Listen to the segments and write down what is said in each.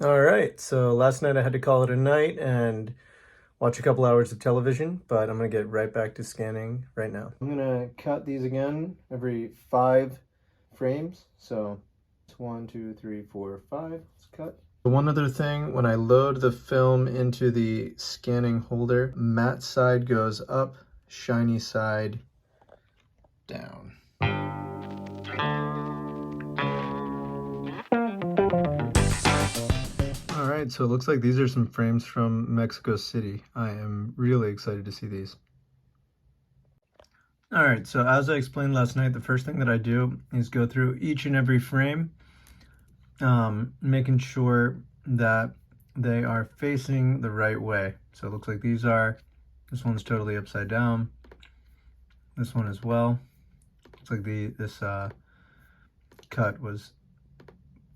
All right, so last night I had to call it a night and watch a couple hours of television, but I'm gonna get right back to scanning right now. I'm gonna cut these again every 5 frames. So it's 1, 2, 3, 4, 5. Let's cut. One other thing, when I load the film into the scanning holder, matte side goes up, shiny side down. All right, so it looks like these are some frames from Mexico City. I am really excited to see these. All right, so as I explained last night, the first thing that I do is go through each and every frame, making sure that they are facing the right way. So it looks like these are, this one's totally upside down, this one as well. Looks like this cut was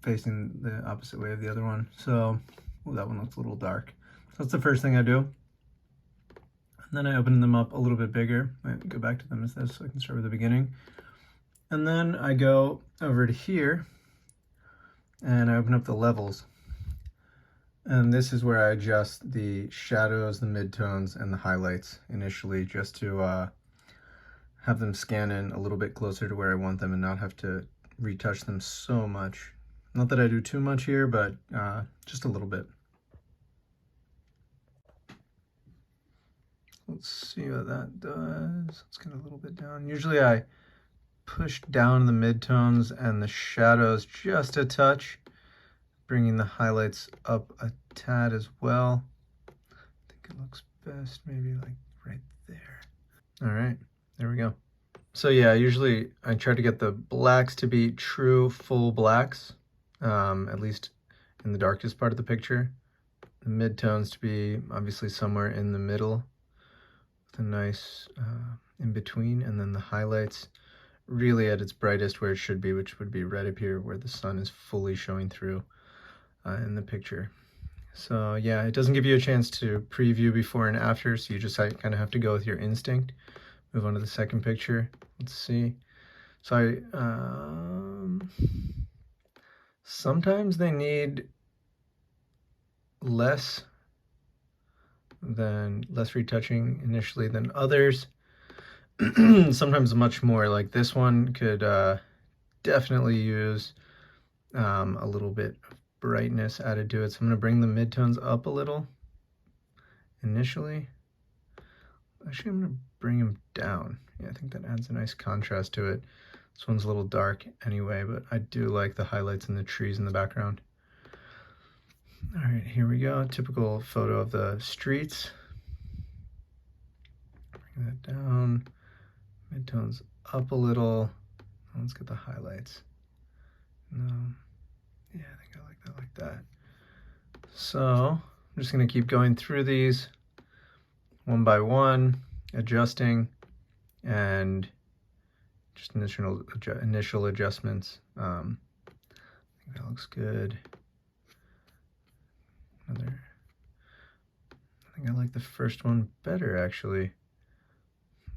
facing the opposite way of the other one. So, well, that one looks a little dark. So that's the first thing I do. And then I open them up a little bit bigger. I go back to them as this so I can start with the beginning. And then I go over to here and I open up the levels. And this is where I adjust the shadows, the midtones, and the highlights initially, just to have them scan in a little bit closer to where I want them and not have to retouch them so much. Not that I do too much here, but just a little bit. Let's see what that does. Let's get a little bit down. Usually I push down the midtones and the shadows just a touch, bringing the highlights up a tad as well. I think it looks best maybe like right there. All right, there we go. So yeah, usually I try to get the blacks to be true full blacks, at least in the darkest part of the picture. The midtones to be obviously somewhere in the middle, with a nice in between, and then the highlights really at its brightest where it should be, which would be right up here where the sun is fully showing through in the picture. So yeah, it doesn't give you a chance to preview before and after, so you just kind of have to go with your instinct. Move on to the second picture. Let's see. So sometimes they need less retouching initially than others. Sometimes much more. Like this one could definitely use a little bit of brightness added to it. So I'm going to bring the midtones up a little initially. Actually, I'm going to bring them down. Yeah, I think that adds a nice contrast to it. This one's a little dark anyway, but I do like the highlights and the trees in the background. All right, here we go. Typical photo of the streets. Bring that down. Midtones up a little. Let's get the highlights. No. Yeah, I think I like that like that. So I'm just going to keep going through these one by one, adjusting, and just initial adjustments. I think that looks good. I think I like the first one better, actually.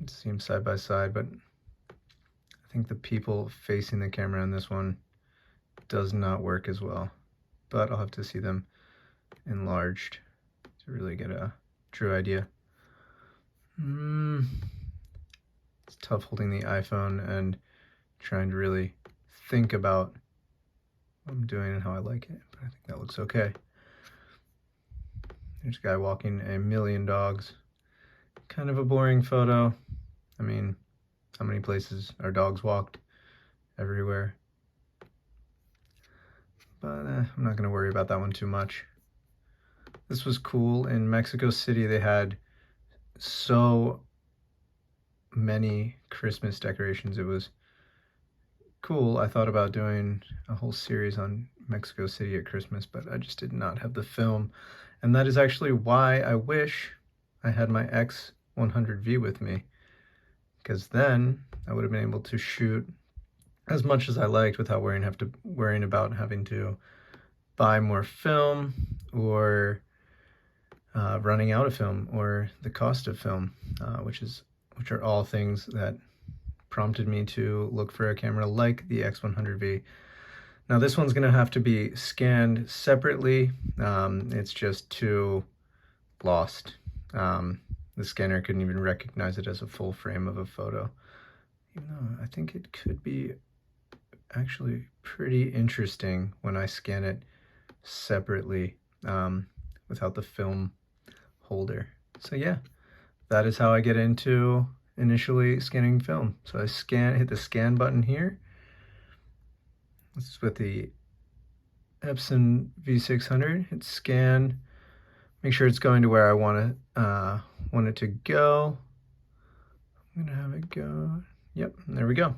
It seems side by side, but I think the people facing the camera on this one does not work as well. But I'll have to see them enlarged to really get a true idea. It's tough holding the iPhone and trying to really think about what I'm doing and how I like it, but I think that looks okay. There's a guy walking a million dogs. Kind of a boring photo. I mean, how many places are dogs walked? Everywhere. But I'm not going to worry about that one too much. This was cool. In Mexico City, they had so many Christmas decorations. It was cool. I thought about doing a whole series on Mexico City at Christmas, but I just did not have the film. And that is actually why I wish I had my X100V with me, because then I would have been able to shoot as much as I liked without worrying about having to buy more film or running out of film or the cost of film, which are all things that prompted me to look for a camera like the X100V. Now this one's gonna have to be scanned separately. It's just too lost. The scanner couldn't even recognize it as a full frame of a photo. Even though I think it could be actually pretty interesting when I scan it separately without the film holder. So yeah, that is how I get into initially scanning film. So I hit the scan button here. This is with the EpsonV600. Hit scan. Make sure it's going to where I want it to go. I'm gonna have it go. Yep, there we go.